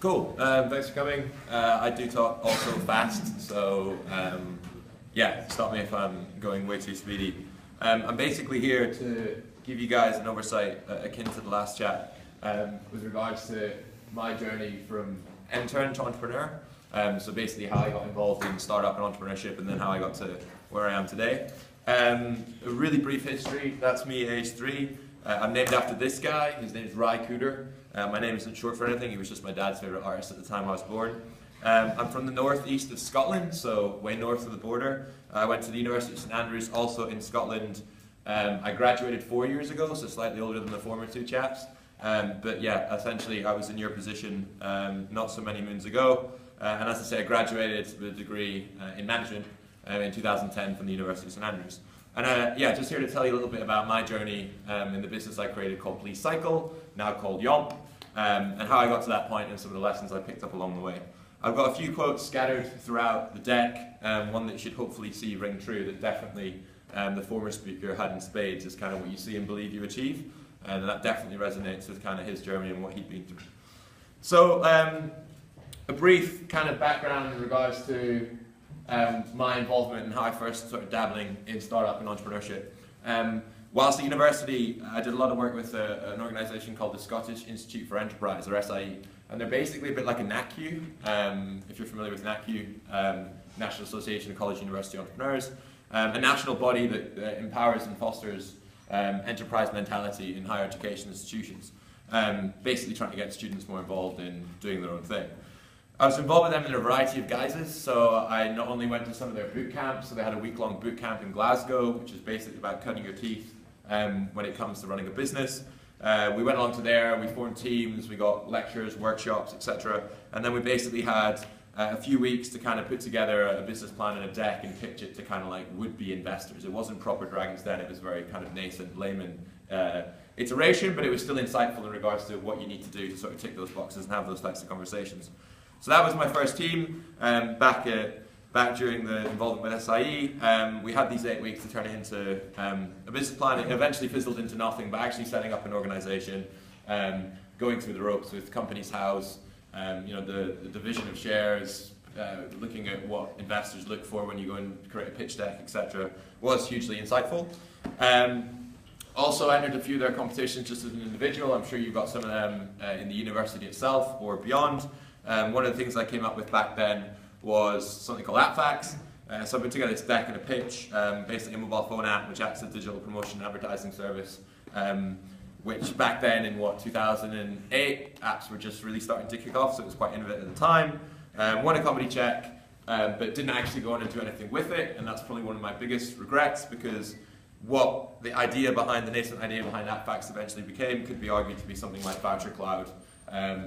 Cool. Thanks for coming. I do talk also fast, so yeah, stop me if I'm going way too speedy. I'm basically here to give you guys an oversight akin to the last chat with regards to my journey from intern to entrepreneur. So basically how I got involved in startup and entrepreneurship, and then how I got to where I am today. A really brief history. That's me, age 3. I'm named after this guy. His name is Ry Cooder. My name isn't short for anything. He was just my dad's favourite artist at the time I was born. I'm from the northeast of Scotland, so way north of the border. I went to the University of St Andrews, also in Scotland. I graduated 4 years ago, so slightly older than the former two chaps. But yeah, essentially I was in your position not so many moons ago. And as I say, I graduated with a degree in management in 2010 from the University of St Andrews. And yeah, just here to tell you a little bit about my journey in the business I created called Please Cycle, now called Yomp, and how I got to that point and some of the lessons I picked up along the way. I've got a few quotes scattered throughout the deck, one that you should hopefully see ring true, that definitely the former speaker had in spades is kind of what you see and believe you achieve, and that definitely resonates with kind of his journey and what he'd been through. So a brief kind of background in regards to my involvement and how I first started dabbling in startup and entrepreneurship. Whilst at university, I did a lot of work with an organisation called the Scottish Institute for Enterprise, or SIE, and they're basically a bit like a NACU, if you're familiar with NACU, National Association of College University Entrepreneurs, a national body that empowers and fosters enterprise mentality in higher education institutions, basically trying to get students more involved in doing their own thing. I was involved with them in a variety of guises, so I not only went to some of their boot camps, so they had a week-long boot camp in Glasgow, which is basically about cutting your teeth when it comes to running a business. We went along to there, we formed teams, we got lectures, workshops, etc. And then we basically had a few weeks to kind of put together a business plan and a deck and pitch it to kind of like would-be investors. It wasn't proper Dragon's Den, it was very kind of nascent, layman iteration, but it was still insightful in regards to what you need to do to sort of tick those boxes and have those types of conversations. So that was my first team back during the involvement with SIE. We had these 8 weeks to turn it into a business plan. It eventually fizzled into nothing, but actually setting up an organisation, going through the ropes with Companies House, you know, the division of shares, looking at what investors look for when you go and create a pitch deck, etc., was hugely insightful. Also entered a few of their competitions just as an individual. I'm sure you've got some of them in the university itself or beyond. One of the things I came up with back then was something called AppFacts. So I put together this deck and a pitch, basically a mobile phone app which acts as a digital promotion and advertising service, which back then in 2008, apps were just really starting to kick off, so it was quite innovative at the time. Won a company check, but didn't actually go on and do anything with it, and that's probably one of my biggest regrets, because what the idea behind, the nascent idea behind AppFacts eventually became could be argued to be something like Voucher Cloud,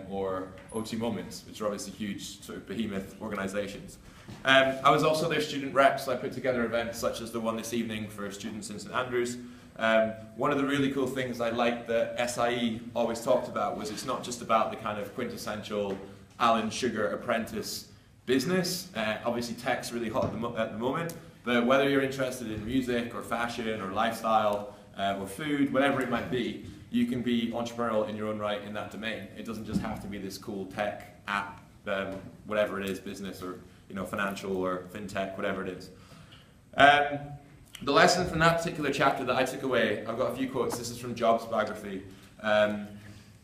or O2 Moments, which are obviously huge sort of behemoth organisations. I was also their student rep, so I put together events such as the one this evening for students in St Andrews. One of the really cool things I liked that SIE always talked about was it's not just about the kind of quintessential Alan Sugar apprentice business. Obviously tech's really hot at the moment, but whether you're interested in music or fashion or lifestyle or food, whatever it might be, you can be entrepreneurial in your own right in that domain. It doesn't just have to be this cool tech app, whatever it is, business or financial or fintech, whatever it is. The lesson from that particular chapter that I took away, I've got a few quotes. This is from Jobs' biography.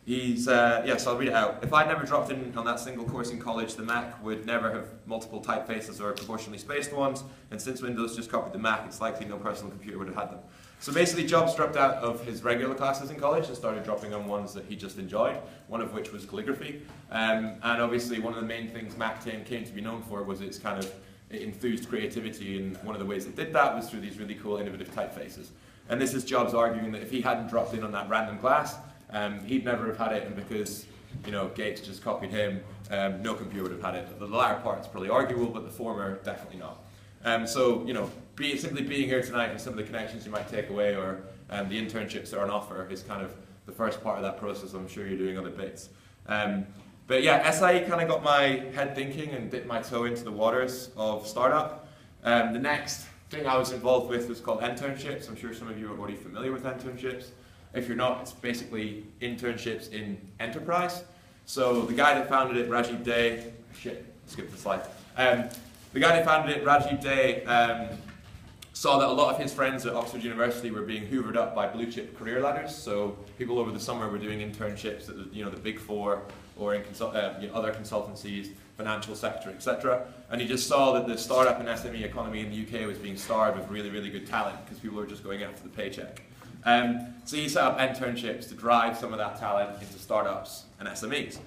Yes, I'll read it out. If I'd never dropped in on that single course in college, the Mac would never have multiple typefaces or proportionally spaced ones, and since Windows just copied the Mac, it's likely no personal computer would have had them. So basically, Jobs dropped out of his regular classes in college and started dropping on ones that he just enjoyed, one of which was calligraphy. And obviously, one of the main things Mac came to be known for was its kind of enthused creativity, and one of the ways it did that was through these really cool, innovative typefaces. And this is Jobs arguing that if he hadn't dropped in on that random class, he'd never have had it, and because Gates just copied him, no computer would have had it. The latter part's probably arguable, but the former definitely not. So simply being here tonight and some of the connections you might take away, or the internships that are on offer, is kind of the first part of that process. I'm sure you're doing other bits. But yeah, SIE kind of got my head thinking and dipped my toe into the waters of startup. The next thing I was involved with was called internships. I'm sure some of you are already familiar with internships. If you're not, it's basically internships in enterprise. So the guy that founded it, Rajiv Dey, skip the slide. The guy that founded it, Rajiv Dey, saw that a lot of his friends at Oxford University were being hoovered up by blue chip career ladders. So people over the summer were doing internships at the Big Four or in other consultancies, financial sector, etc. And he just saw that the startup and SME economy in the UK was being starved of really, really good talent because people were just going after the paycheck. So he set up internships to drive some of that talent into startups and SMEs.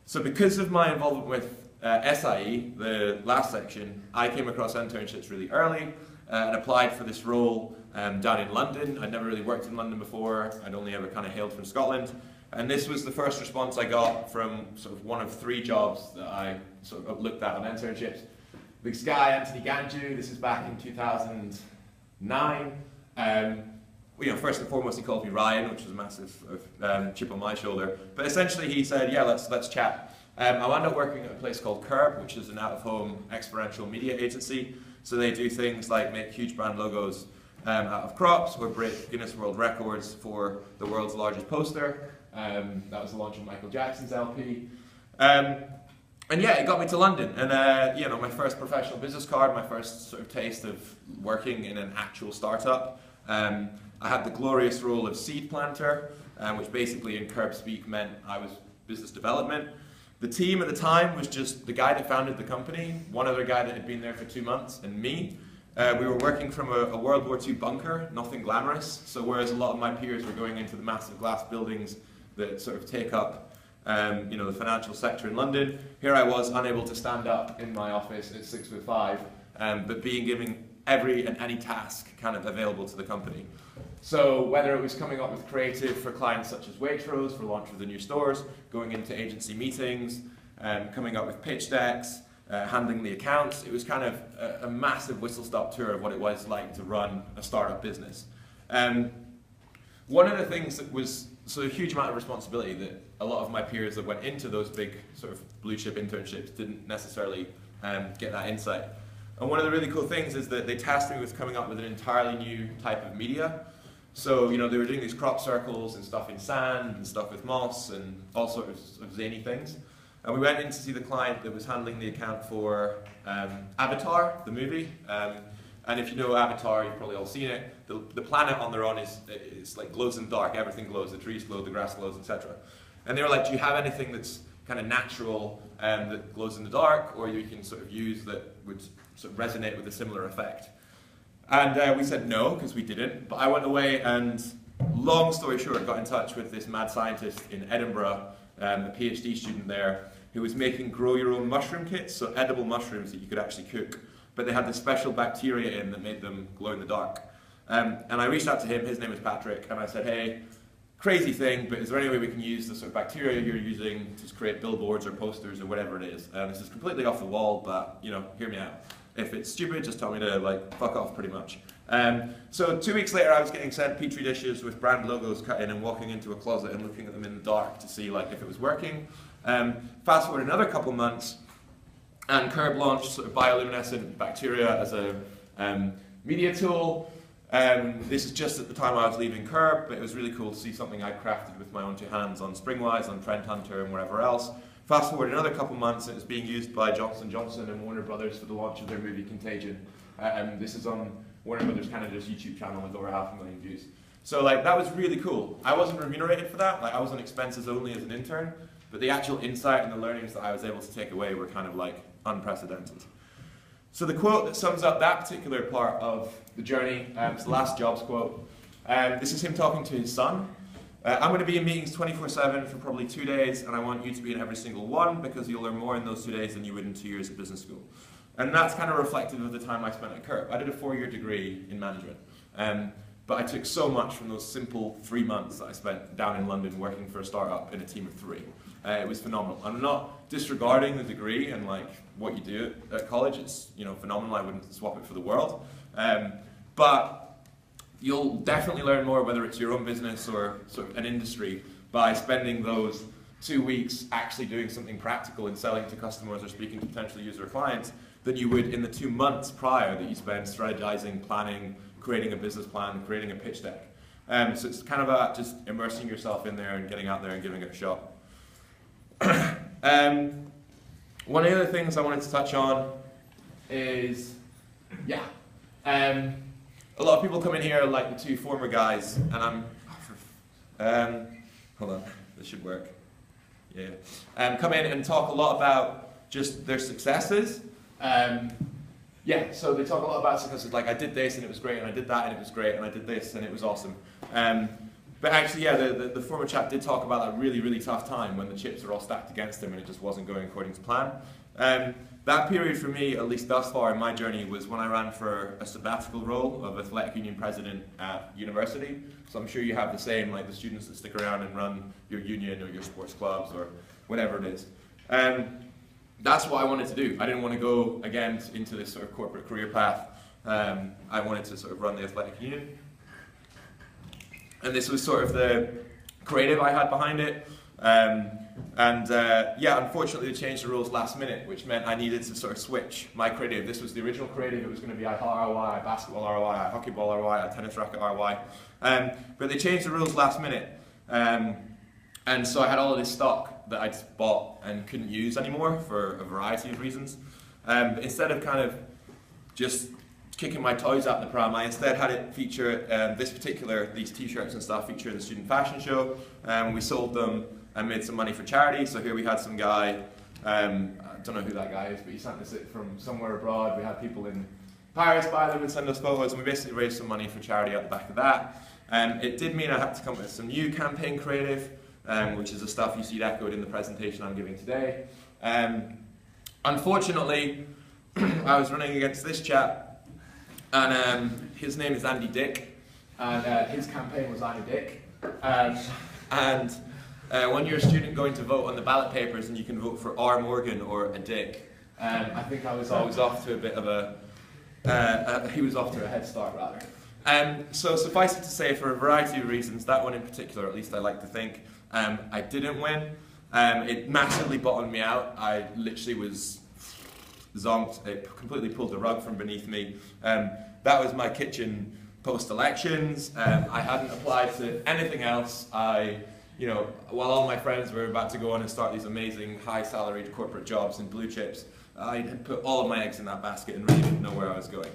So because of my involvement with SIE, the last section, I came across internships really early and applied for this role down in London. I'd never really worked in London before. I'd only ever kind of hailed from Scotland. And this was the first response I got from sort of one of 3 jobs that I sort of looked at on internships. This guy, Anthony Ganju, this is back in 2009. First and foremost, he called me Ryan, which was a massive chip on my shoulder. But essentially, he said, "Yeah, let's chat." I wound up working at a place called Curb, which is an out-of-home experiential media agency. So they do things like make huge brand logos out of crops, or break Guinness World Records for the world's largest poster. That was the launch of Michael Jackson's LP. And yeah, it got me to London. And my first professional business card, my first sort of taste of working in an actual startup. I had the glorious role of seed planter, which basically in Curb speak meant I was business development. The team at the time was just the guy that founded the company, one other guy that had been there for 2 months, and me. We were working from a World War II bunker, nothing glamorous. So whereas a lot of my peers were going into the massive glass buildings that sort of take up the financial sector in London, here I was unable to stand up in my office at 6'5", but being given every and any task kind of available to the company. So whether it was coming up with creative for clients such as Waitrose for launch of the new stores, going into agency meetings, coming up with pitch decks, handling the accounts, it was kind of a massive whistle-stop tour of what it was like to run a startup business. One of the things that was a huge amount of responsibility that a lot of my peers that went into those big sort of blue chip internships didn't necessarily get that insight. And one of the really cool things is that they tasked me with coming up with an entirely new type of media. So, they were doing these crop circles and stuff in sand and stuff with moss and all sorts of zany things. And we went in to see the client that was handling the account for Avatar, the movie. And if you know Avatar, you've probably all seen it. The planet on their own is like glows in the dark. Everything glows. The trees glow, the grass glows, etc. And they were like, "Do you have anything that's kind of natural that glows in the dark, or you can sort of use that would sort of resonate with a similar effect?" And we said no, because we didn't. But I went away and, long story short, got in touch with this mad scientist in Edinburgh, a PhD student there, who was making grow-your-own mushroom kits, so edible mushrooms that you could actually cook. But they had this special bacteria in that made them glow in the dark. And I reached out to him, his name is Patrick, and I said, "Hey, crazy thing, but is there any way we can use the sort of bacteria you're using to create billboards or posters or whatever it is? This is completely off the wall, but, hear me out. If it's stupid, just tell me to, fuck off, pretty much." So 2 weeks later, I was getting sent Petri dishes with brand logos cut in and walking into a closet and looking at them in the dark to see, if it was working. Fast forward another couple months, and Curb launched sort of bioluminescent bacteria as a media tool. This is just at the time I was leaving Curb, but it was really cool to see something I'd crafted with my own 2 hands on Springwise, on Trend Hunter, and wherever else. Fast forward another couple months, and it was being used by Johnson & Johnson and Warner Brothers for the launch of their movie Contagion. This is on Warner Brothers Canada's YouTube channel with over 500,000 views. So that was really cool. I wasn't remunerated for that. I was on expenses only as an intern, but the actual insight and the learnings that I was able to take away were kind of unprecedented. So the quote that sums up that particular part of the journey is the last jobs quote. This is him talking to his son. "I'm going to be in meetings 24/7 for probably 2 days, and I want you to be in every single one because you'll learn more in those 2 days than you would in 2 years at business school." And that's kind of reflective of the time I spent at Curb. I did a 4-year degree in management, but I took so much from those simple 3 months that I spent down in London working for a startup in a team of 3. It was phenomenal. I'm not disregarding the degree and what you do at college. It's phenomenal. I wouldn't swap it for the world. But you'll definitely learn more, whether it's your own business or sort of an industry, by spending those 2 weeks actually doing something practical and selling to customers or speaking to potential user clients than you would in the 2 months prior that you spend strategizing, planning, creating a business plan, creating a pitch deck. So it's kind of about just immersing yourself in there and getting out there and giving it a shot. One of the other things I wanted to touch on is, a lot of people come in here like the two former guys, and hold on, this should work. Yeah. Come in and talk a lot about just their successes. So they talk a lot about successes, like I did this and it was great, and I did that and it was great, and I did this and it was awesome. But actually, the former chap did talk about that really, really tough time when the chips were all stacked against him and it just wasn't going according to plan. That period for me, at least thus far in my journey, was when I ran for a sabbatical role of athletic union president at university. So I'm sure you have the same, like the students that stick around and run your union or your sports clubs or whatever it is. That's what I wanted to do. I didn't want to go again into this sort of corporate career path. I wanted to sort of run the athletic union. And this was sort of the creative I had behind it. Unfortunately they changed the rules last minute, which meant I needed to sort of switch my creative. This was the original creative. It was going to be ROI, basketball ROI, hockey ball ROI, tennis racket ROI. But they changed the rules last minute. And so I had all of this stock that I'd bought and couldn't use anymore for a variety of reasons. But instead of kind of just kicking my toys out in the pram, I instead had it feature these t-shirts and stuff feature the student fashion show. We sold them and made some money for charity. So here we had some guy, I don't know who that guy is, but he sent us it from somewhere abroad. We had people in Paris buy them and send us photos, and we basically raised some money for charity out the back of that. It did mean I had to come up with some new campaign creative, which is the stuff you see echoed in the presentation I'm giving today. Unfortunately, I was running against this chap, and his name is Andy Dick, and his campaign was Andy Dick. When you're a student going to vote on the ballot papers and you can vote for R. Morgan or a Dick, I think I was always off to a bit of he was off to a head start rather. So suffice it to say, for a variety of reasons, that one in particular, at least I like to think, I didn't win. It massively bottomed me out. I literally was zonked. It completely pulled the rug from beneath me. That was my kitchen post-elections. I hadn't applied to anything else. While all my friends were about to go on and start these amazing high-salaried corporate jobs in blue chips, I had put all of my eggs in that basket and really didn't know where I was going.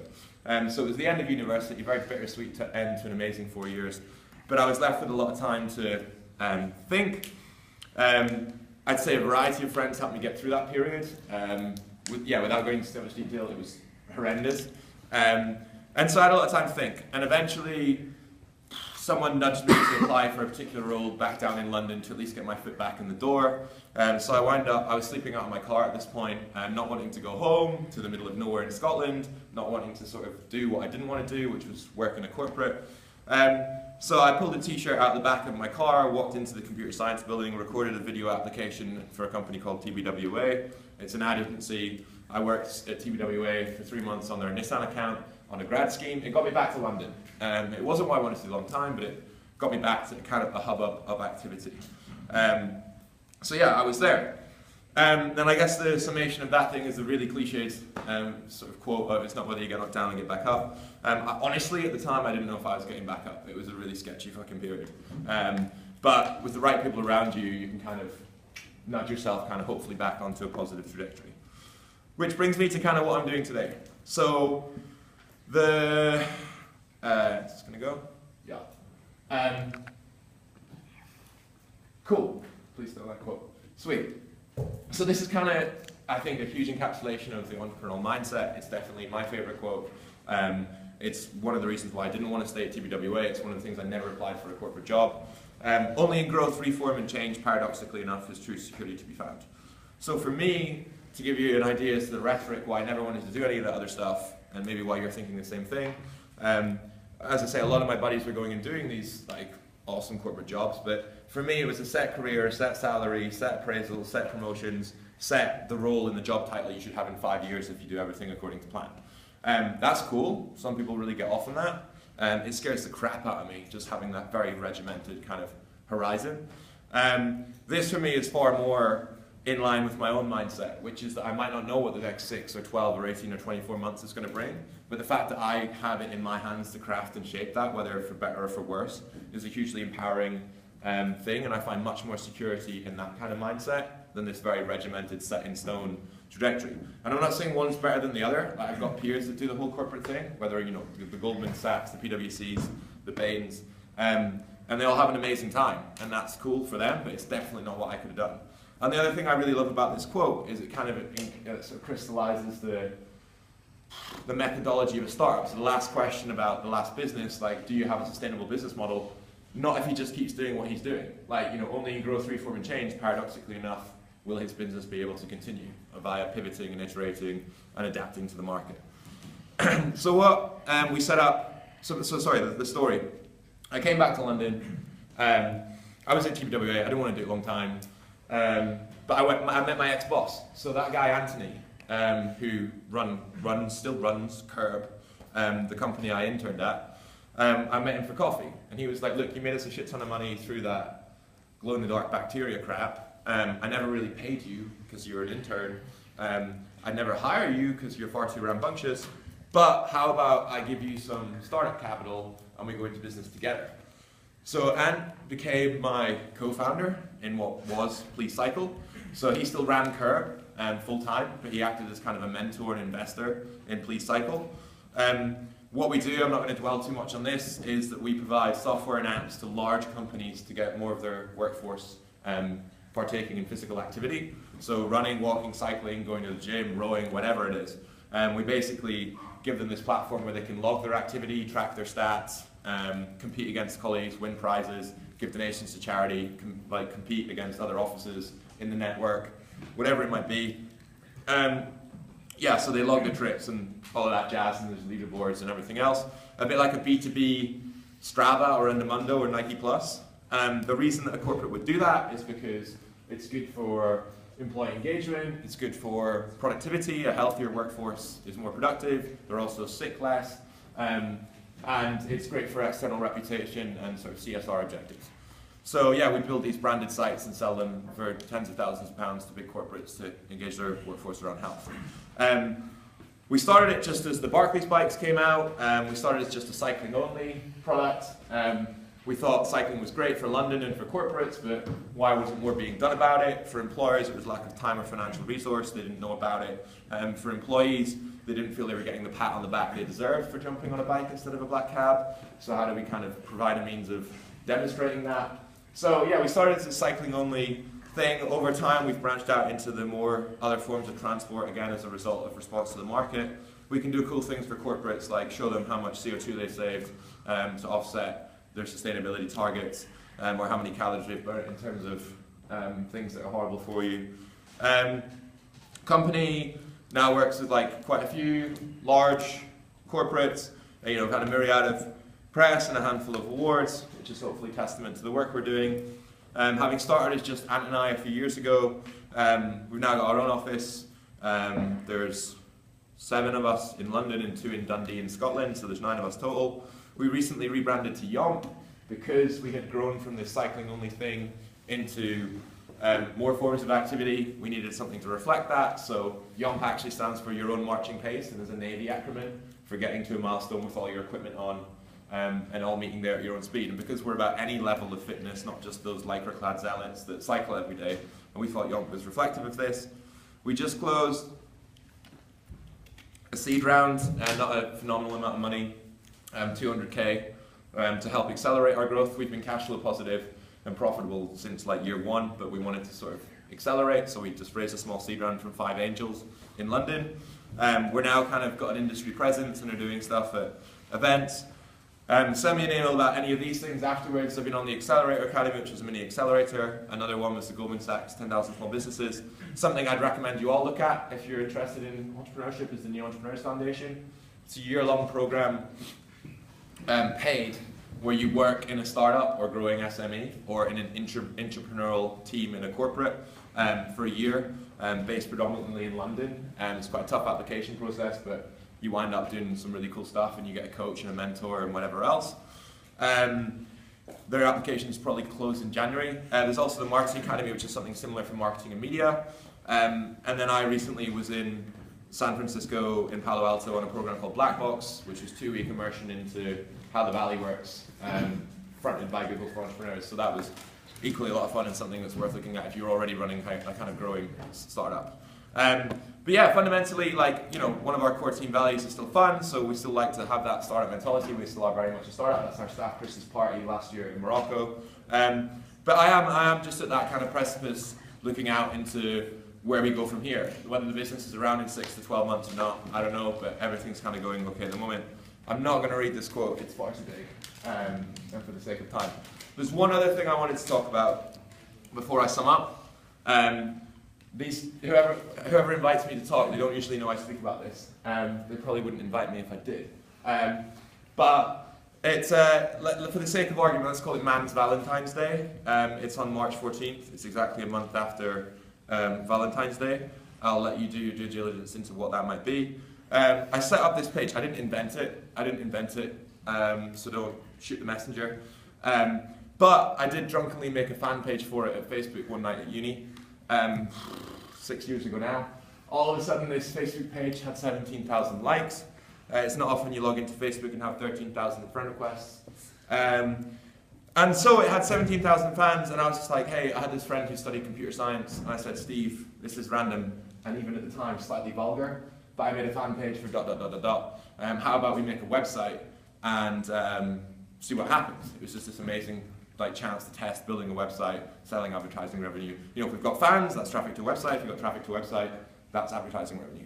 So it was the end of university, very bittersweet end to an amazing 4 years. But I was left with a lot of time to think. I'd say a variety of friends helped me get through that period. Without going into so much detail, it was horrendous. And so I had a lot of time to think. And eventually, someone nudged me to apply for a particular role back down in London to at least get my foot back in the door. So I was sleeping out in my car at this point, not wanting to go home to the middle of nowhere in Scotland, not wanting to sort of do what I didn't want to do, which was work in a corporate. So I pulled a t-shirt out the back of my car, walked into the computer science building, recorded a video application for a company called TBWA. It's an ad agency. I worked at TBWA for 3 months on their Nissan account on a grad scheme. It got me back to London. It wasn't what I wanted to do a long time, but it got me back to kind of a hub of activity. I was there. Then I guess the summation of that thing is the really cliched sort of quote of it's not whether you get knocked down and get back up. Honestly, at the time, I didn't know if I was getting back up. It was a really sketchy fucking period. But with the right people around you, you can kind of nudge yourself kind of hopefully back onto a positive trajectory. Which brings me to kind of what I'm doing today. So it's going to go? Yeah. Cool. Please don't that quote. Sweet. So this is kind of, I think, a huge encapsulation of the entrepreneurial mindset. It's definitely my favorite quote. It's one of the reasons why I didn't want to stay at TBWA. It's one of the things I never applied for a corporate job. Only in growth, reform, and change, paradoxically enough, is true security to be found. So for me, to give you an idea as to the rhetoric why I never wanted to do any of that other stuff, and maybe why you're thinking the same thing, as I say, a lot of my buddies were going and doing these like awesome corporate jobs, but for me it was a set career, set salary, set appraisal, set promotions, set the role in the job title you should have in 5 years if you do everything according to plan. That's cool. Some people really get off on that. It scares the crap out of me, just having that very regimented kind of horizon. This for me is far more in line with my own mindset, which is that I might not know what the next 6 or 12 or 18 or 24 months is going to bring, but the fact that I have it in my hands to craft and shape that, whether for better or for worse, is a hugely empowering thing, and I find much more security in that kind of mindset than this very regimented, set in stone trajectory. And I'm not saying one's better than the other. I've got peers that do the whole corporate thing, whether the Goldman Sachs, the PwCs, the Bains, and they all have an amazing time, and that's cool for them, but it's definitely not what I could have done. And the other thing I really love about this quote is it kind of sort of crystallizes the methodology of a startup. So the last question about the last business, like, do you have a sustainable business model? Not if he just keeps doing what he's doing. Like, only in growth, reform, and change, paradoxically enough, will his business be able to continue via pivoting and iterating and adapting to the market. So what we set up, the story. I came back to London. I was at TBWA. I didn't want to do it a long time. But I met my ex-boss. So that guy, Anthony, who still runs Curb, the company I interned at, I met him for coffee. And he was like, look, you made us a shit ton of money through that glow-in-the-dark bacteria crap. I never really paid you because you're an intern. I'd never hire you because you're far too rambunctious. But how about I give you some startup capital and we go into business together? So Ant became my co-founder in what was Please Cycle. So he still ran Curb full-time, but he acted as kind of a mentor and investor in Please Cycle. What we do, I'm not going to dwell too much on this, is that we provide software and apps to large companies to get more of their workforce partaking in physical activity. So running, walking, cycling, going to the gym, rowing, whatever it is. We basically give them this platform where they can log their activity, track their stats, compete against colleagues, win prizes, give donations to charity, compete against other offices in the network, whatever it might be. Yeah, so they log their trips and all of that jazz, and there's leaderboards and everything else. A bit like a B2B Strava or Endomondo or Nike Plus. The reason that a corporate would do that is because it's good for employee engagement, it's good for productivity, a healthier workforce is more productive, they're also sick less, and it's great for external reputation and sort of CSR objectives. So yeah, we build these branded sites and sell them for tens of thousands of pounds to big corporates to engage their workforce around health. We started it just as the Barclays bikes came out. We started as just a cycling-only product. We thought cycling was great for London and for corporates, but why wasn't more being done about it? For employers, it was lack of time or financial resource. They didn't know about it. For employees, they didn't feel they were getting the pat on the back they deserved for jumping on a bike instead of a black cab. So how do we kind of provide a means of demonstrating that? So yeah, we started as a cycling-only thing. Over time, we've branched out into the more other forms of transport, again, as a result of response to the market. We can do cool things for corporates, like show them how much CO2 they've saved to offset their sustainability targets, or how many calories they've burnt in terms of things that are horrible for you. Company now works with quite a few large corporates. We've had a myriad of press and a handful of awards, which is hopefully testament to the work we're doing. Having started as just Ant and I a few years ago, we've now got our own office. There's 7 of us in London and 2 in Dundee in Scotland, so there's 9 of us total. We recently rebranded to Yomp because we had grown from this cycling-only thing into more forms of activity. We needed something to reflect that, so Yomp actually stands for Your Own Marching Pace, and is a Navy acronym for getting to a milestone with all your equipment on, and all meeting there at your own speed. And because we're about any level of fitness, not just those lycra-clad zealots that cycle every day, and we thought Yomp was reflective of this. We just closed a seed round, not a phenomenal amount of money, 200k, to help accelerate our growth. We've been cash flow positive and profitable since year 1, but we wanted to sort of accelerate, so we just raised a small seed round from 5 angels in London. We're now kind of got an industry presence and are doing stuff at events. Send me an email about any of these things afterwards. I've been on the Accelerator Academy, which was a mini accelerator. Another one was the Goldman Sachs 10,000 Small Businesses. Something I'd recommend you all look at if you're interested in entrepreneurship is the New Entrepreneurs Foundation. It's a year-long program, paid, where you work in a startup or growing SME or in an entrepreneurial team in a corporate for a year, based predominantly in London. It's quite a tough application process, but you wind up doing some really cool stuff and you get a coach and a mentor and whatever else. Their application is probably closed in January. There's also the Marketing Academy, which is something similar for marketing and media. And then I recently was in San Francisco, in Palo Alto, on a program called Black Box, which was 2-week immersion into how the Valley works, fronted by Google for Entrepreneurs. So that was equally a lot of fun and something that's worth looking at if you're already running a kind of growing startup. But yeah, fundamentally, like, you know, one of our core team values is still fun, so we still like to have that startup mentality. We still are very much a startup. That's our staff Christmas party last year in Morocco. But I am just at that kind of precipice, looking out into where we go from here. Whether the business is around in 6 to 12 months or not, I don't know, but everything's kind of going okay at the moment. I'm not going to read this quote, it's far too big, and for the sake of time. There's one other thing I wanted to talk about before I sum up. Whoever invites me to talk, they don't usually know I speak about this. They probably wouldn't invite me if I did. But it's, for the sake of argument, let's call it Man's Valentine's Day. It's on March 14th. It's exactly a month after Valentine's Day. I'll let you do your due diligence into what that might be. I set up this page. I didn't invent it. So don't shoot the messenger. But I did drunkenly make a fan page for it at Facebook one night at uni. 6 years ago now. All of a sudden this Facebook page had 17,000 likes. It's not often you log into Facebook and have 13,000 friend requests. And so it had 17,000 fans, and I was just like, hey, I had this friend who studied computer science, and I said, Steve, this is random, and even at the time slightly vulgar, but I made a fan page for ... How about we make a website and see what happens? It was just this amazing chance to test building a website, selling advertising revenue. You know, if we've got fans, that's traffic to a website. If you've got traffic to a website, that's advertising revenue.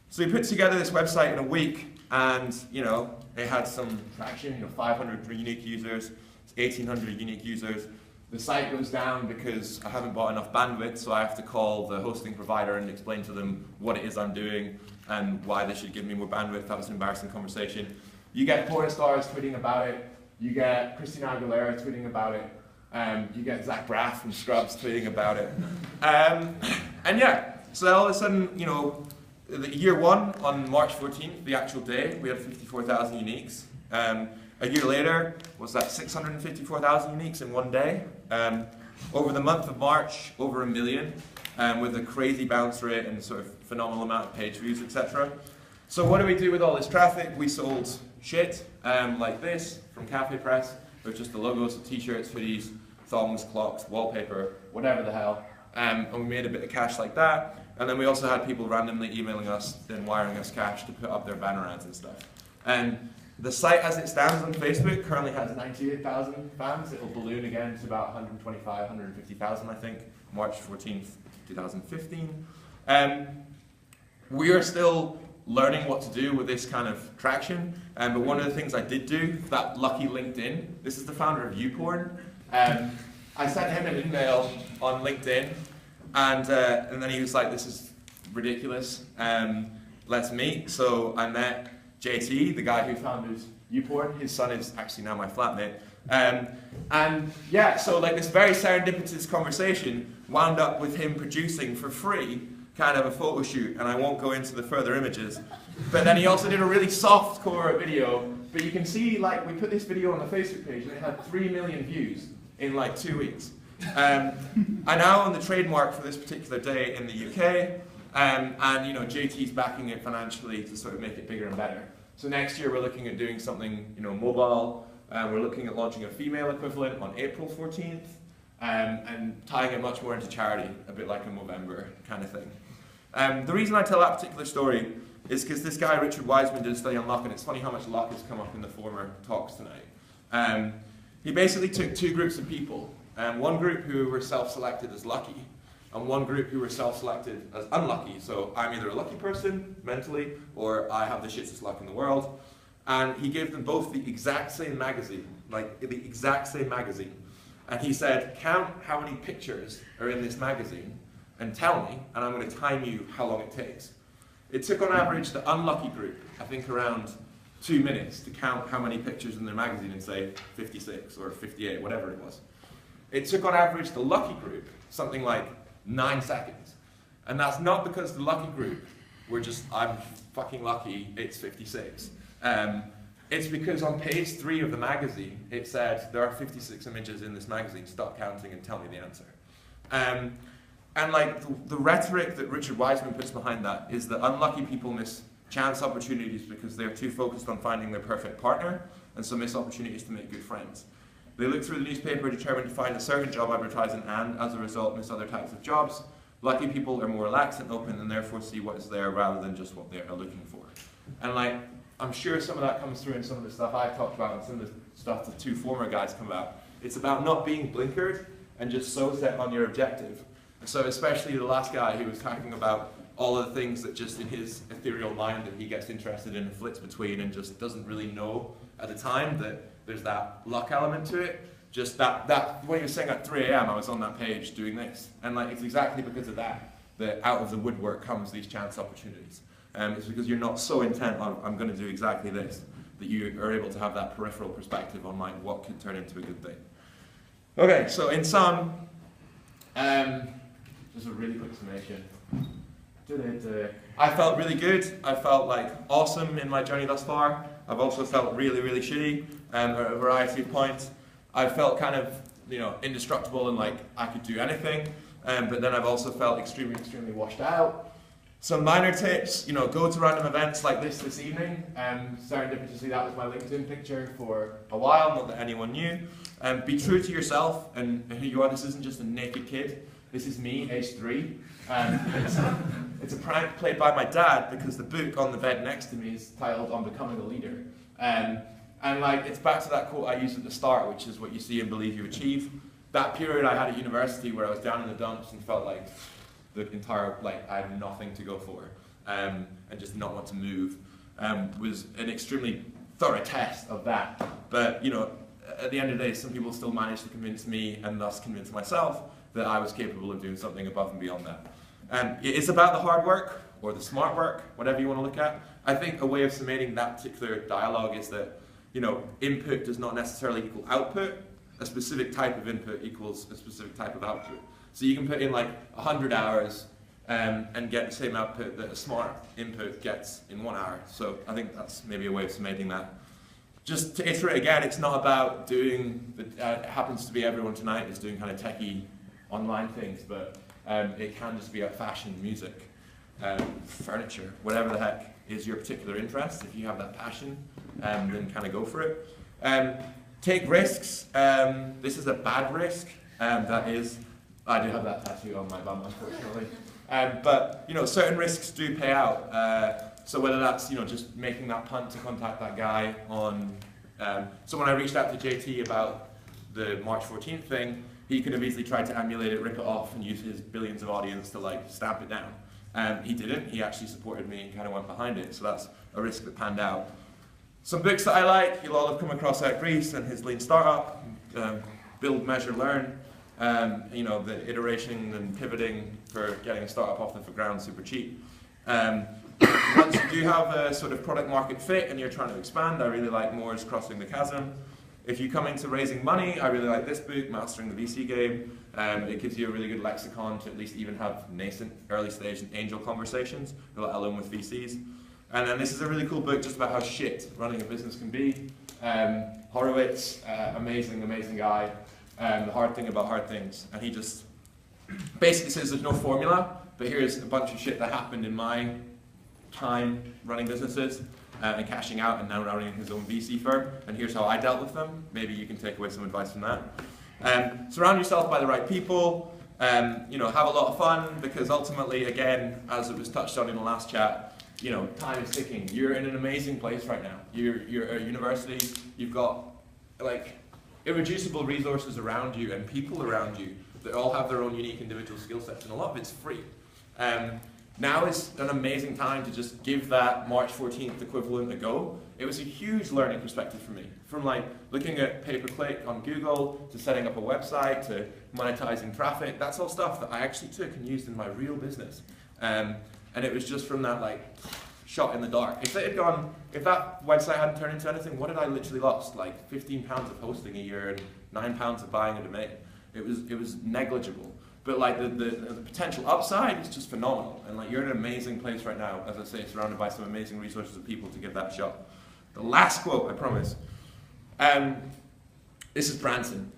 So we put together this website in a week, and you know, it had some traction. You know, 500 unique users, 1,800 unique users. The site goes down because I haven't bought enough bandwidth, so I have to call the hosting provider and explain to them what it is I'm doing and why they should give me more bandwidth. That was an embarrassing conversation. You get porn stars tweeting about it. You get Christina Aguilera tweeting about it. You get Zach Braff from Scrubs tweeting about it. And yeah, so all of a sudden, you know, year one on March 14th, the actual day, we had 54,000 uniques. A year later, was that 654,000 uniques in one day? Over the month of March, over 1 million, with a crazy bounce rate and sort of phenomenal amount of page views, etc. So what do we do with all this traffic? We sold shit like this from Cafe Press. There's just the logos of t-shirts, hoodies, thongs, clocks, wallpaper, whatever the hell. And we made a bit of cash like that. And then we also had people randomly emailing us, then wiring us cash to put up their banner ads and stuff. And the site as it stands on Facebook currently has 98,000 fans. It will balloon again to about 125, 150,000, I think, March 14th, 2015. We are still learning what to do with this kind of traction, but one of the things I did do, that lucky LinkedIn, this is the founder of YouPorn. I sent him an email on LinkedIn, and then he was like, this is ridiculous, let's meet. So I met JT, the guy who founded YouPorn. His son is actually now my flatmate. And yeah, so like this very serendipitous conversation wound up with him producing for free kind of a photo shoot, and I won't go into the further images. But then he also did a really soft core video, but you can see like we put this video on the Facebook page and it had 3 million views in like 2 weeks. I now own the trademark for this particular day in the UK, and you know, JT's backing it financially to sort of make it bigger and better. So next year we're looking at doing something, you know, mobile. We're looking at launching a female equivalent on April 14th, and tying it much more into charity, a bit like a Movember kind of thing. The reason I tell that particular story is because this guy, Richard Wiseman, did a study on luck, and it's funny how much luck has come up in the former talks tonight. He basically took 2 groups of people, one group who were self-selected as lucky, and one group who were self-selected as unlucky. So I'm either a lucky person, mentally, or I have the shittest luck in the world. And he gave them both the exact same magazine, like the exact same magazine. And he said, count how many pictures are in this magazine, and tell me, and I'm going to time you how long it takes. It took on average the unlucky group, I think around 2 minutes to count how many pictures in their magazine and say 56 or 58, whatever it was. It took on average the lucky group something like 9 seconds. And that's not because the lucky group were just, I'm fucking lucky, it's 56. It's because on page 3 of the magazine, it said, there are 56 images in this magazine, stop counting and tell me the answer. And like the rhetoric that Richard Wiseman puts behind that is that unlucky people miss chance opportunities because they're too focused on finding their perfect partner, and so miss opportunities to make good friends. They look through the newspaper, determined to find a certain job advertising, and as a result miss other types of jobs. Lucky people are more relaxed and open and therefore see what is there rather than just what they are looking for. And like, I'm sure some of that comes through in some of the stuff I've talked about and some of the stuff the two former guys come about. It's about not being blinkered and just so set on your objective. And so especially the last guy who was talking about all of the things that just in his ethereal mind that he gets interested in and flits between and just doesn't really know at the time that there's that luck element to it. Just that when he was saying at 3 AM I was on that page doing this. And like, it's exactly because of that out of the woodwork comes these chance opportunities. It's because you're not so intent on, I'm going to do exactly this, that you are able to have that peripheral perspective on like what could turn into a good thing. Okay, so in sum, just a really quick summation. I felt really good. I felt like awesome in my journey thus far. I've also felt really, really shitty at a variety of points. I felt kind of, indestructible and like I could do anything. But then I've also felt extremely, extremely washed out. Some minor tips, go to random events like this evening. Serendipitously, that was my LinkedIn picture for a while, not that anyone knew. Be true to yourself and who you are. This isn't just a naked kid. This is me, age 3. It's a prank played by my dad because the book on the bed next to me is titled On Becoming a Leader. And like, it's back to that quote I used at the start, which is what you see and believe you achieve. That period I had at university where I was down in the dumps and felt like the entire, I had nothing to go for, and just not want to move, was an extremely thorough test of that. But, at the end of the day, some people still managed to convince me and thus convince myself that I was capable of doing something above and beyond that. It is about the hard work, or the smart work, whatever you want to look at. I think a way of summating that particular dialogue is that, input does not necessarily equal output. A specific type of input equals a specific type of output. So you can put in 100 hours and get the same output that a smart input gets in 1 hour. So I think that's maybe a way of summating that. Just to iterate again, it's not about doing, it happens to be everyone tonight is doing kind of techie online things, but it can just be about fashion, music, furniture, whatever the heck is your particular interest. If you have that passion, then kind of go for it. Take risks. This is a bad risk. That is, I do have that tattoo on my bum, unfortunately. But certain risks do pay out. So whether that's just making that punt to contact that guy on. So when I reached out to JT about the March 14th thing, he could have easily tried to emulate it, rip it off, and use his billions of audience to stamp it down. He didn't. He actually supported me and kind of went behind it. So that's a risk that panned out. Some books that I like, you'll all have come across Ed Grease and his Lean Startup, Build, Measure, Learn. The iteration and pivoting for getting a startup off the ground super cheap. Once you do have a sort of product market fit and you're trying to expand, I really like Moore's Crossing the Chasm. If you come into raising money, I really like this book, Mastering the VC Game. It gives you a really good lexicon to at least even have nascent, early stage and angel conversations, let alone with VCs. And then this is a really cool book just about how shit running a business can be. Horowitz, amazing, amazing guy. The hard thing about hard things. And he just basically says there's no formula, but here's a bunch of shit that happened in my time running businesses and cashing out and now running his own VC firm. And here's how I dealt with them. Maybe you can take away some advice from that. Surround yourself by the right people. Have a lot of fun because ultimately, again, as it was touched on in the last chat, time is ticking. You're in an amazing place right now. You're at university. You've got irreducible resources around you and people around you that all have their own unique individual skill sets, and a lot of it's free. Now is an amazing time to just give that March 14th equivalent a go. It was a huge learning perspective for me, from looking at pay-per-click on Google to setting up a website to monetizing traffic. That's all stuff that I actually took and used in my real business. And it was just from that shot in the dark. If that website hadn't turned into anything, what had I literally lost? 15 pounds of hosting a year and 9 pounds of buying a domain. It was negligible. But the potential upside is just phenomenal. And you're in an amazing place right now, as I say, surrounded by some amazing resources of people to give that shot. The last quote, I promise. This is Branson.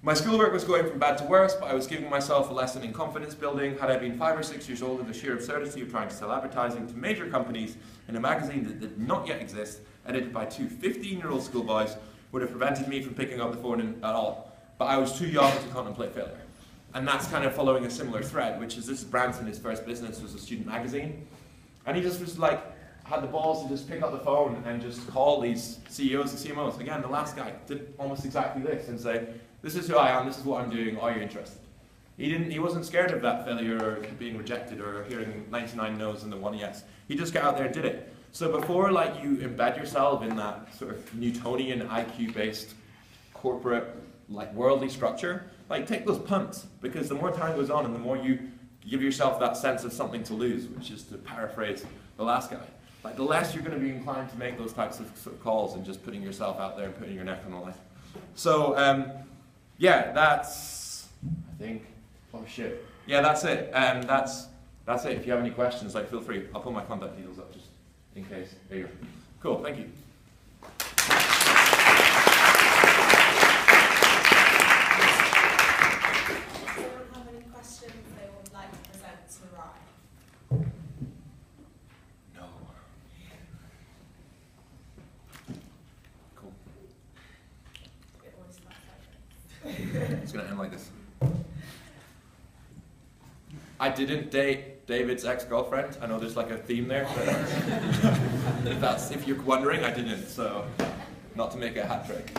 My schoolwork was going from bad to worse, but I was giving myself a lesson in confidence building. Had I been 5 or 6 years older, the sheer absurdity of trying to sell advertising to major companies in a magazine that did not yet exist, edited by 2 15-year-old schoolboys, would have prevented me from picking up the phone at all. But I was too young to contemplate failure. And that's kind of following a similar thread, which is this is Branson, his first business was a student magazine. And he just was like, had the balls to just pick up the phone and just call these CEOs and CMOs. Again, the last guy did almost exactly this and say, this is who I am, this is what I'm doing, are you interested? He wasn't scared of that failure or being rejected or hearing 99 no's and the one yes. He just got out there and did it. So before like you embed yourself in that sort of Newtonian IQ-based corporate like worldly structure, like take those punts, because the more time goes on and the more you give yourself that sense of something to lose, which is to paraphrase the last guy, like the less you're going to be inclined to make those types of, sort of calls and just putting yourself out there and putting your neck on the line. So yeah, that's, I think, oh shit. Yeah, that's it. That's it. If you have any questions, like feel free. I'll put my contact details up just in case. There you go. Cool, thank you. Does anyone have any questions they would like to present to Ryan? No. Cool. It always starts like this. It's going to end like this. I didn't date David's ex-girlfriend. I know there's like a theme there, but if you're wondering, I didn't, so not to make a hat trick.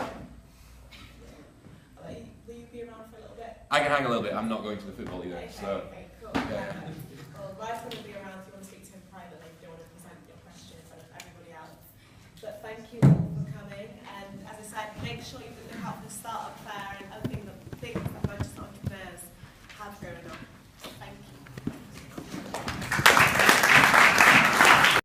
Will you be around for a little bit? I can hang a little bit. I'm not going to the football either, Okay, so okay, cool. yeah. Well, Ryan's going to be around if you want to speak to him privately, if you want to present your question in front of everybody else. But thank you all for coming, and as I said, make sure you look out for the startup fair and other things